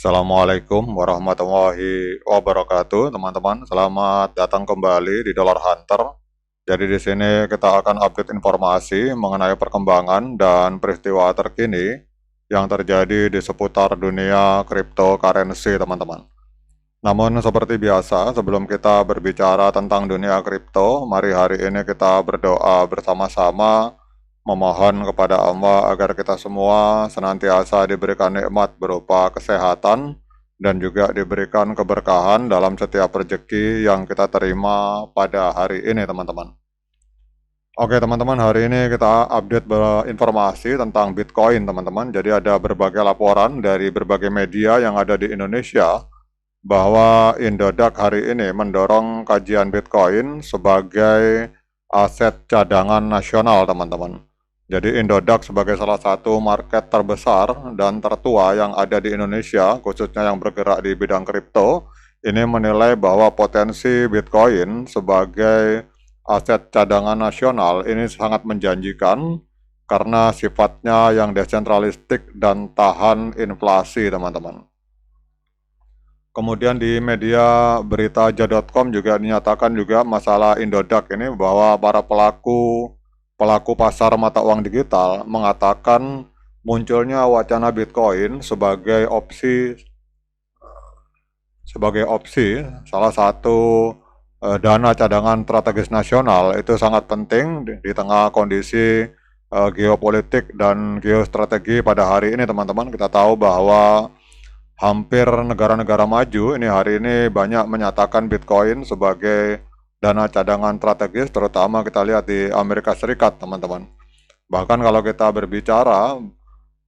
Assalamualaikum warahmatullahi wabarakatuh, teman-teman. Selamat datang kembali di Dollar Hunter. Jadi di sini kita akan update informasi mengenai perkembangan dan peristiwa terkini yang terjadi di seputar dunia cryptocurrency, teman-teman. Namun seperti biasa, sebelum kita berbicara tentang dunia kripto, mari hari ini kita berdoa bersama-sama memohon kepada Allah agar kita semua senantiasa diberikan nikmat berupa kesehatan dan juga diberikan keberkahan dalam setiap rezeki yang kita terima pada hari ini, teman-teman. Oke, teman-teman, hari ini kita update informasi tentang Bitcoin, teman-teman. Jadi ada berbagai laporan dari berbagai media yang ada di Indonesia bahwa Indodax hari ini mendorong kajian Bitcoin sebagai aset cadangan nasional, teman-teman. Jadi Indodax sebagai salah satu market terbesar dan tertua yang ada di Indonesia, khususnya yang bergerak di bidang kripto, ini menilai bahwa potensi Bitcoin sebagai aset cadangan nasional ini sangat menjanjikan karena sifatnya yang desentralistik dan tahan inflasi, teman-teman. Kemudian di media beritaja.com juga dinyatakan juga masalah Indodax ini bahwa para pelaku pasar mata uang digital mengatakan munculnya wacana Bitcoin sebagai opsi salah satu dana cadangan strategis nasional itu sangat penting di tengah kondisi geopolitik dan geostrategi pada hari ini, teman-teman. Kita tahu bahwa hampir negara-negara maju ini hari ini banyak menyatakan Bitcoin sebagai dana cadangan strategis, terutama kita lihat di Amerika Serikat, teman-teman. Bahkan kalau kita berbicara,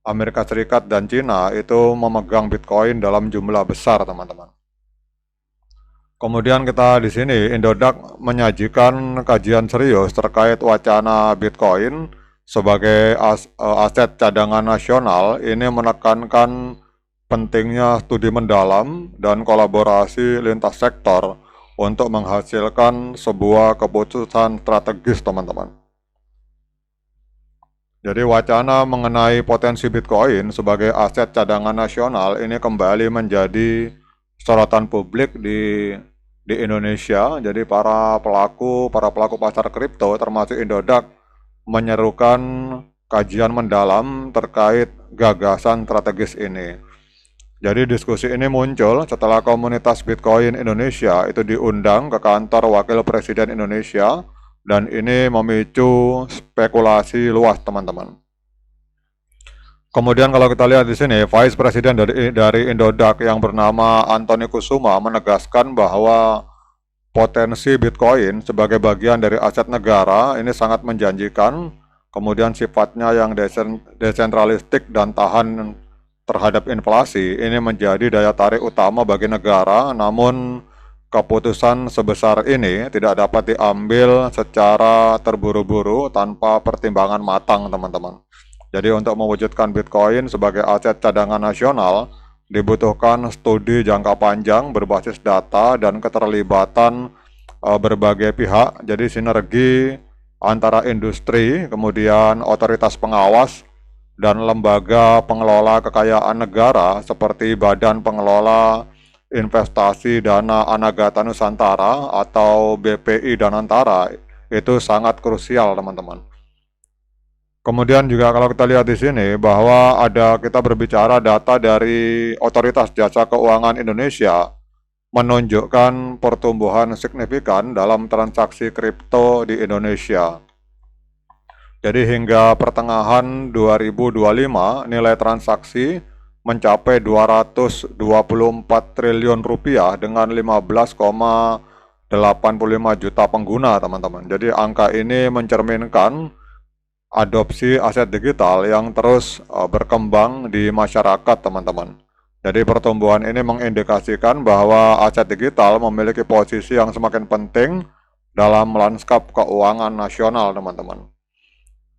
Amerika Serikat dan Cina itu memegang Bitcoin dalam jumlah besar, teman-teman. Kemudian kita di sini, Indodax menyajikan kajian serius terkait wacana Bitcoin sebagai aset cadangan nasional. Ini menekankan pentingnya studi mendalam dan kolaborasi lintas sektor untuk menghasilkan sebuah keputusan strategis, teman-teman. Jadi wacana mengenai potensi Bitcoin sebagai aset cadangan nasional ini kembali menjadi sorotan publik di Indonesia. Jadi para pelaku pasar kripto termasuk Indodax menyerukan kajian mendalam terkait gagasan strategis ini. Jadi diskusi ini muncul setelah komunitas Bitcoin Indonesia itu diundang ke kantor Wakil Presiden Indonesia dan ini memicu spekulasi luas, teman-teman. Kemudian kalau kita lihat di sini, Vice President dari Indodax yang bernama Antony Kusuma menegaskan bahwa potensi Bitcoin sebagai bagian dari aset negara ini sangat menjanjikan, kemudian sifatnya yang desentralistik dan tahan terhadap inflasi ini menjadi daya tarik utama bagi negara, namun keputusan sebesar ini tidak dapat diambil secara terburu-buru tanpa pertimbangan matang, teman-teman. Jadi untuk mewujudkan Bitcoin sebagai aset cadangan nasional dibutuhkan studi jangka panjang berbasis data dan keterlibatan berbagai pihak. Jadi sinergi antara industri, kemudian otoritas pengawas, dan lembaga pengelola kekayaan negara seperti Badan Pengelola Investasi Dana Anagata Nusantara atau BPI Danantara itu sangat krusial, teman-teman. Kemudian juga kalau kita lihat di sini bahwa kita berbicara data dari Otoritas Jasa Keuangan Indonesia menunjukkan pertumbuhan signifikan dalam transaksi kripto di Indonesia. Jadi hingga pertengahan 2025 nilai transaksi mencapai 224 triliun rupiah dengan 15,85 juta pengguna, teman-teman. Jadi angka ini mencerminkan adopsi aset digital yang terus berkembang di masyarakat, teman-teman. Jadi pertumbuhan ini mengindikasikan bahwa aset digital memiliki posisi yang semakin penting dalam lanskap keuangan nasional, teman-teman.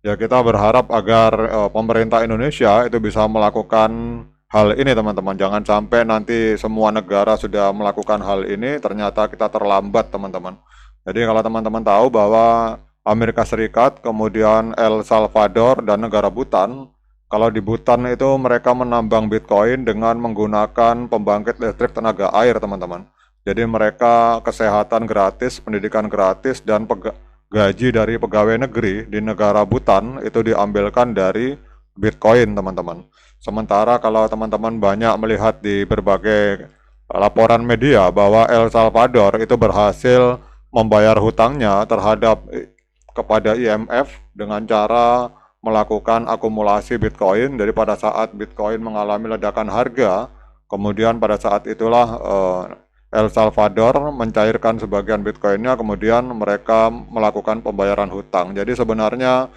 Ya, kita berharap agar pemerintah Indonesia itu bisa melakukan hal ini, teman-teman. Jangan sampai nanti semua negara sudah melakukan hal ini, ternyata kita terlambat, teman-teman. Jadi kalau teman-teman tahu bahwa Amerika Serikat, kemudian El Salvador, dan negara Bhutan, Kalau di Bhutan itu mereka menambang Bitcoin dengan menggunakan pembangkit listrik tenaga air, teman-teman. Jadi mereka kesehatan gratis, pendidikan gratis, dan gaji dari pegawai negeri di negara Bhutan itu diambilkan dari Bitcoin, teman-teman. Sementara kalau teman-teman banyak melihat di berbagai laporan media bahwa El Salvador itu berhasil membayar hutangnya terhadap kepada IMF dengan cara melakukan akumulasi Bitcoin. Dari pada saat Bitcoin mengalami ledakan harga, kemudian pada saat itulah El Salvador mencairkan sebagian Bitcoinnya, kemudian mereka melakukan pembayaran hutang. Jadi sebenarnya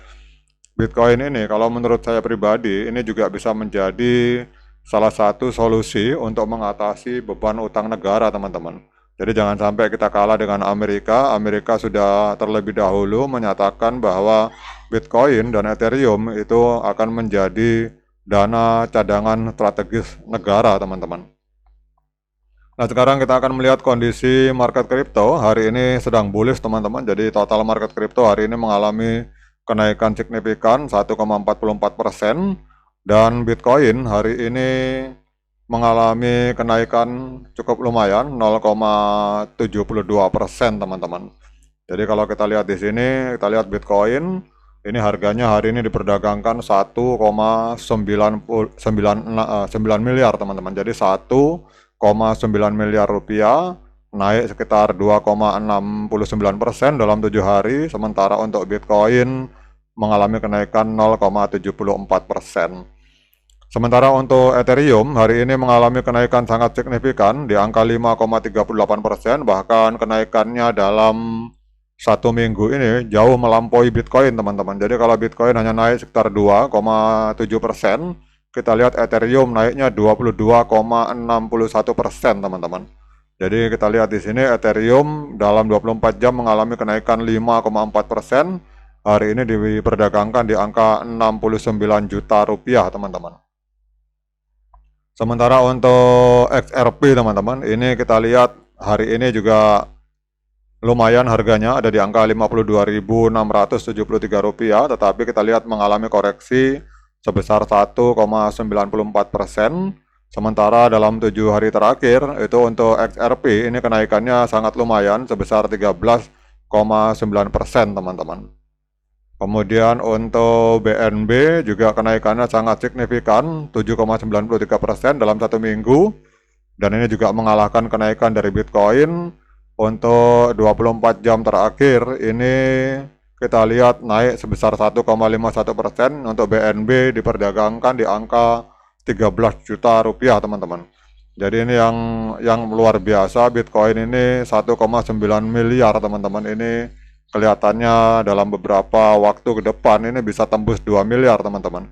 Bitcoin ini kalau menurut saya pribadi ini juga bisa menjadi salah satu solusi untuk mengatasi beban utang negara, teman-teman. Jadi jangan sampai kita kalah dengan Amerika. Amerika sudah terlebih dahulu menyatakan bahwa Bitcoin dan Ethereum itu akan menjadi dana cadangan strategis negara, teman-teman. Nah, sekarang kita akan melihat kondisi market kripto. Hari ini sedang bullish, teman-teman. Jadi total market kripto hari ini mengalami kenaikan signifikan 1,44%, dan Bitcoin hari ini mengalami kenaikan cukup lumayan 0,72%, teman-teman. Jadi kalau kita lihat di sini, kita lihat Bitcoin ini harganya hari ini diperdagangkan 1,9 miliar, teman-teman. Jadi 1,9 miliar rupiah, naik sekitar 2,69% dalam 7 hari. Sementara untuk Bitcoin mengalami kenaikan 0,74%. Sementara untuk Ethereum hari ini mengalami kenaikan sangat signifikan di angka 5,38%, bahkan kenaikannya dalam satu minggu ini jauh melampaui Bitcoin, teman-teman. Jadi kalau Bitcoin hanya naik sekitar 2,7%, kita lihat Ethereum naiknya 22,61%, teman-teman. Jadi kita lihat di sini Ethereum dalam 24 jam mengalami kenaikan 5,4%. Hari ini diperdagangkan di angka 69 juta rupiah, teman-teman. Sementara untuk XRP, teman-teman, ini kita lihat hari ini juga lumayan harganya ada di angka 52.673 rupiah, tetapi kita lihat mengalami koreksi sebesar 1,94%. Sementara dalam 7 hari terakhir itu untuk XRP ini kenaikannya sangat lumayan sebesar 13,9%, teman-teman. Kemudian untuk BNB juga kenaikannya sangat signifikan 7,93% dalam satu minggu, dan ini juga mengalahkan kenaikan dari Bitcoin. Untuk 24 jam terakhir ini kita lihat naik sebesar 1,51%. Untuk BNB diperdagangkan di angka 13 juta rupiah, teman-teman. Jadi ini yang luar biasa, Bitcoin ini 1,9 miliar, teman-teman. Ini kelihatannya dalam beberapa waktu ke depan ini bisa tembus 2 miliar, teman-teman.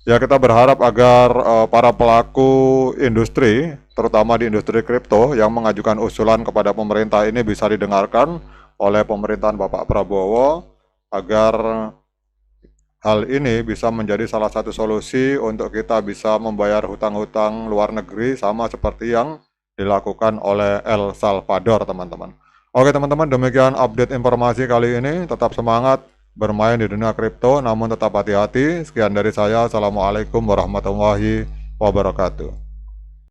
Ya, kita berharap agar para pelaku industri, terutama di industri kripto yang mengajukan usulan kepada pemerintah ini bisa didengarkan oleh pemerintahan Bapak Prabowo, agar hal ini bisa menjadi salah satu solusi untuk kita bisa membayar hutang-hutang luar negeri sama seperti yang dilakukan oleh El Salvador, teman-teman. Oke, teman-teman, demikian update informasi kali ini. Tetap semangat bermain di dunia kripto, namun tetap hati-hati. Sekian dari saya. Assalamualaikum warahmatullahi wabarakatuh.